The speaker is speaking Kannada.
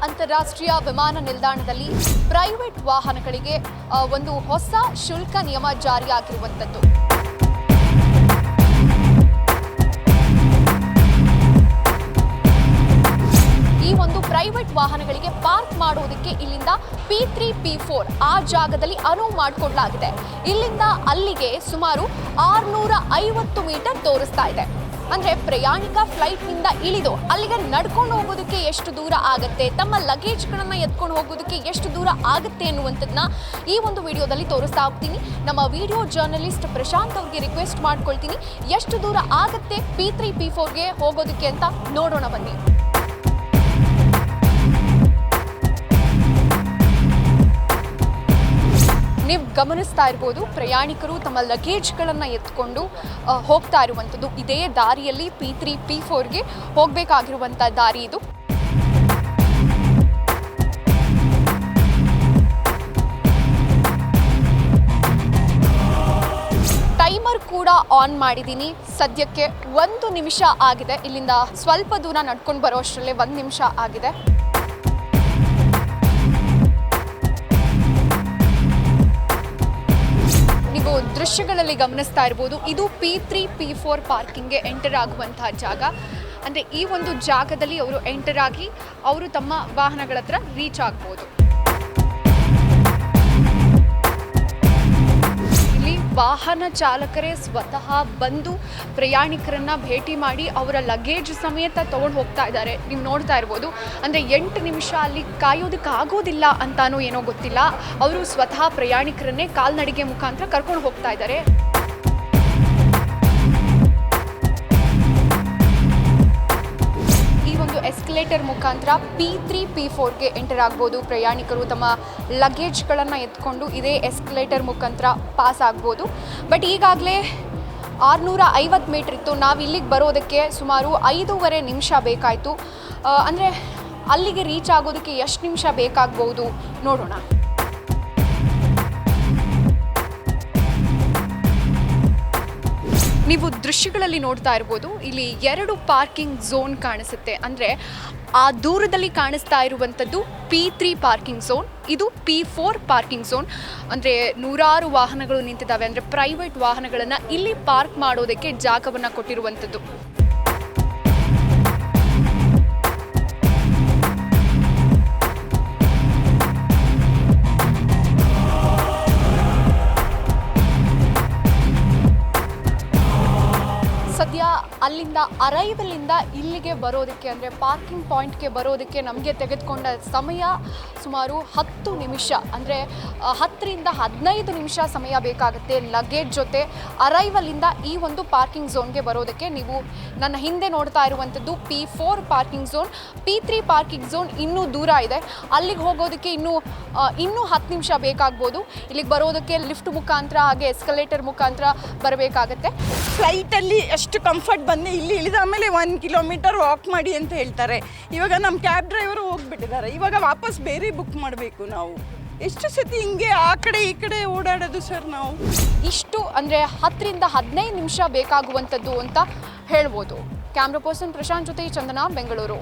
ಅಂತಾರಾಷ್ಟ್ರೀಯ ವಿಮಾನ ನಿಲ್ದಾಣದಲ್ಲಿ ಪ್ರೈವೇಟ್ ವಾಹನಗಳಿಗೆ ಒಂದು ಹೊಸ ಶುಲ್ಕ ನಿಯಮ ಜಾರಿಯಾಗಿರುವಂತದ್ದು. ಈ ಒಂದು ಪ್ರೈವೇಟ್ ವಾಹನಗಳಿಗೆ ಪಾರ್ಕ್ ಮಾಡುವುದಕ್ಕೆ ಇಲ್ಲಿಂದ P3 P4 ಆ ಜಾಗದಲ್ಲಿ ಅನುವು ಮಾಡಿಕೊಡಲಾಗಿದೆ. ಇಲ್ಲಿಂದ ಅಲ್ಲಿಗೆ ಸುಮಾರು 650 ಮೀಟರ್ ತೋರಿಸ್ತಾ ಇದೆ. ಅಂದರೆ ಪ್ರಯಾಣಿಕ ಫ್ಲೈಟ್ನಿಂದ ಇಳಿದು ಅಲ್ಲಿಗೆ ನಡ್ಕೊಂಡು ಹೋಗೋದಕ್ಕೆ ಎಷ್ಟು ದೂರ ಆಗುತ್ತೆ, ತಮ್ಮ ಲಗೇಜ್ಗಳನ್ನು ಎತ್ಕೊಂಡು ಹೋಗೋದಕ್ಕೆ ಎಷ್ಟು ದೂರ ಆಗುತ್ತೆ ಅನ್ನುವಂಥದ್ದನ್ನ ಈ ಒಂದು ವಿಡಿಯೋದಲ್ಲಿ ತೋರಿಸ್ತಾ ಹೋಗ್ತೀನಿ. ನಮ್ಮ ವಿಡಿಯೋ ಜರ್ನಲಿಸ್ಟ್ ಪ್ರಶಾಂತ್ ಅವ್ರಿಗೆ ರಿಕ್ವೆಸ್ಟ್ ಮಾಡ್ಕೊಳ್ತೀನಿ, ಎಷ್ಟು ದೂರ ಆಗುತ್ತೆ P3 P4ಗೆ ಹೋಗೋದಕ್ಕೆ ಅಂತ ನೋಡೋಣ ಬನ್ನಿ. ನೀವು ಗಮನಿಸ್ತಾ ಇರ್ಬೋದು, ಪ್ರಯಾಣಿಕರು ತಮ್ಮ ಲಗೇಜ್ಗಳನ್ನು ಎತ್ಕೊಂಡು ಹೋಗ್ತಾ ಇರುವಂಥದ್ದು. ಇದೇ ದಾರಿಯಲ್ಲಿ P3 P4ಗೆ ಹೋಗಬೇಕಾಗಿರುವಂಥ ದಾರಿ ಇದು. ಟೈಮರ್ ಕೂಡ ಆನ್ ಮಾಡಿದ್ದೀನಿ. ಸದ್ಯಕ್ಕೆ 1 ನಿಮಿಷ ಆಗಿದೆ. ಇಲ್ಲಿಂದ ಸ್ವಲ್ಪ ದೂರ ನಡ್ಕೊಂಡು ಬರೋ ಅಷ್ಟರಲ್ಲೇ 1 ನಿಮಿಷ ಆಗಿದೆ. ನೀವು ದೃಶ್ಯಗಳಲ್ಲಿ ಗಮನಿಸ್ತಾ ಇರ್ಬೋದು, ಇದು P3 P4 ಪಾರ್ಕಿಂಗ್ಗೆ ಎಂಟರ್ ಆಗುವಂತಹ ಜಾಗ. ಅಂದರೆ ಈ ಒಂದು ಜಾಗದಲ್ಲಿ ಅವರು ಎಂಟರ್ ಆಗಿ ಅವರು ತಮ್ಮ ವಾಹನಗಳ ಹತ್ರ ರೀಚ್ ಆಗ್ಬೋದು. ಇಲ್ಲಿ ವಾಹನ ಚಾಲಕರೇ ಸ್ವತಃ ಬಂದು ಪ್ರಯಾಣಿಕರನ್ನ ಭೇಟಿ ಮಾಡಿ ಅವರ ಲಗೇಜ್ ಸಮೇತ ತಗೊಂಡು ಹೋಗ್ತಾ ಇದ್ದಾರೆ. ನೀವು ನೋಡ್ತಾ ಇರ್ಬೋದು. ಅಂದರೆ 8 ನಿಮಿಷ ಅಲ್ಲಿ ಕಾಯೋದಕ್ಕಾಗೋದಿಲ್ಲ ಅಂತಾನೋ ಏನೋ ಗೊತ್ತಿಲ್ಲ, ಅವರು ಸ್ವತಃ ಪ್ರಯಾಣಿಕರನ್ನೇ ಕಾಲ್ನಡಿಗೆ ಮುಖಾಂತರ ಕರ್ಕೊಂಡು ಹೋಗ್ತಾ ಇದ್ದಾರೆ. ಎಸ್ಕಲೇಟರ್ ಮುಖಾಂತರ P3 P4ಗೆ ಎಂಟರ್ ಆಗ್ಬೋದು. ಪ್ರಯಾಣಿಕರು ತಮ್ಮ ಲಗೇಜ್ಗಳನ್ನು ಎತ್ಕೊಂಡು ಇದೇ ಎಸ್ಕಲೇಟರ್ ಮುಖಾಂತರ ಪಾಸ್ ಆಗ್ಬೋದು. ಬಟ್ ಈಗಾಗಲೇ 650 ಮೀಟ್ರ್ ಇತ್ತು. ನಾವು ಇಲ್ಲಿಗೆ ಬರೋದಕ್ಕೆ ಸುಮಾರು 5.5 ನಿಮಿಷ ಬೇಕಾಯಿತು. ಅಂದರೆ ಅಲ್ಲಿಗೆ ರೀಚ್ ಆಗೋದಕ್ಕೆ ಎಷ್ಟು ನಿಮಿಷ ಬೇಕಾಗ್ಬೋದು ನೋಡೋಣ. ನೀವು ದೃಶ್ಯಗಳಲ್ಲಿ ನೋಡ್ತಾ ಇರ್ಬೋದು, ಇಲ್ಲಿ 2 ಪಾರ್ಕಿಂಗ್ ಝೋನ್ ಕಾಣಿಸುತ್ತೆ. ಅಂದರೆ ಆ ದೂರದಲ್ಲಿ ಕಾಣಿಸ್ತಾ ಇರುವಂಥದ್ದು P3 ಪಾರ್ಕಿಂಗ್ ಝೋನ್, ಇದು P4 ಪಾರ್ಕಿಂಗ್ ಝೋನ್. ಅಂದರೆ 100 ವಾಹನಗಳು ನಿಂತಿದ್ದಾವೆ. ಅಂದರೆ ಪ್ರೈವೇಟ್ ವಾಹನಗಳನ್ನು ಇಲ್ಲಿ ಪಾರ್ಕ್ ಮಾಡೋದಕ್ಕೆ ಜಾಗವನ್ನು ಕೊಟ್ಟಿರುವಂಥದ್ದು. ಸದ್ಯ ಅಲ್ಲಿಂದ ಅರೈವಲಿಂದ ಇಲ್ಲಿಗೆ ಬರೋದಕ್ಕೆ, ಅಂದರೆ ಪಾರ್ಕಿಂಗ್ ಪಾಯಿಂಟ್ಗೆ ಬರೋದಕ್ಕೆ ನಮಗೆ ತೆಗೆದುಕೊಂಡ ಸಮಯ ಸುಮಾರು 10 ನಿಮಿಷ. ಅಂದರೆ 10 ರಿಂದ 15 ನಿಮಿಷ ಸಮಯ ಬೇಕಾಗುತ್ತೆ ಲಗೇಜ್ ಜೊತೆ ಅರೈವಲಿಂದ ಈ ಒಂದು ಪಾರ್ಕಿಂಗ್ ಝೋನ್ಗೆ ಬರೋದಕ್ಕೆ. ನೀವು ನನ್ನ ಹಿಂದೆ ನೋಡ್ತಾ ಇರುವಂಥದ್ದು P4 parking zone. P3 parking zone ಇನ್ನೂ ದೂರ ಇದೆ. ಅಲ್ಲಿಗೆ ಹೋಗೋದಕ್ಕೆ ಇನ್ನೂ 10 ನಿಮಿಷ ಬೇಕಾಗ್ಬೋದು. ಇಲ್ಲಿಗೆ ಬರೋದಕ್ಕೆ ಲಿಫ್ಟ್ ಮುಖಾಂತರ ಹಾಗೆ ಎಸ್ಕಲೇಟರ್ ಮುಖಾಂತರ ಬರಬೇಕಾಗತ್ತೆ. ಫ್ಲೈಟಲ್ಲಿ ಎಷ್ಟು ಕಂಫರ್ಟ್ ಬಂದು ಇಲ್ಲಿ ಇಳಿದ ಆಮೇಲೆ 1 ಕಿಲೋಮೀಟರ್ ವಾಕ್ ಮಾಡಿ ಅಂತ ಹೇಳ್ತಾರೆ. ಇವಾಗ ನಮ್ಮ ಕ್ಯಾಬ್ ಡ್ರೈವರು ಹೋಗ್ಬಿಟ್ಟಿದ್ದಾರೆ. ಇವಾಗ ವಾಪಸ್ ಬೇರೆ ಬುಕ್ ಮಾಡಬೇಕು. ನಾವು ಎಷ್ಟು ಸತಿ ಹಿಂಗೆ ಆ ಕಡೆ ಈ ಕಡೆ ಓಡಾಡೋದು ಸರ್. ನಾವು ಇಷ್ಟು ಅಂದರೆ 10 ರಿಂದ 15 ನಿಮಿಷ ಬೇಕಾಗುವಂಥದ್ದು ಅಂತ ಹೇಳ್ಬೋದು. ಕ್ಯಾಮ್ರಾ ಪರ್ಸನ್ ಪ್ರಶಾಂತ್ ಜೊತೆ ಚಂದನಾ, ಬೆಂಗಳೂರು.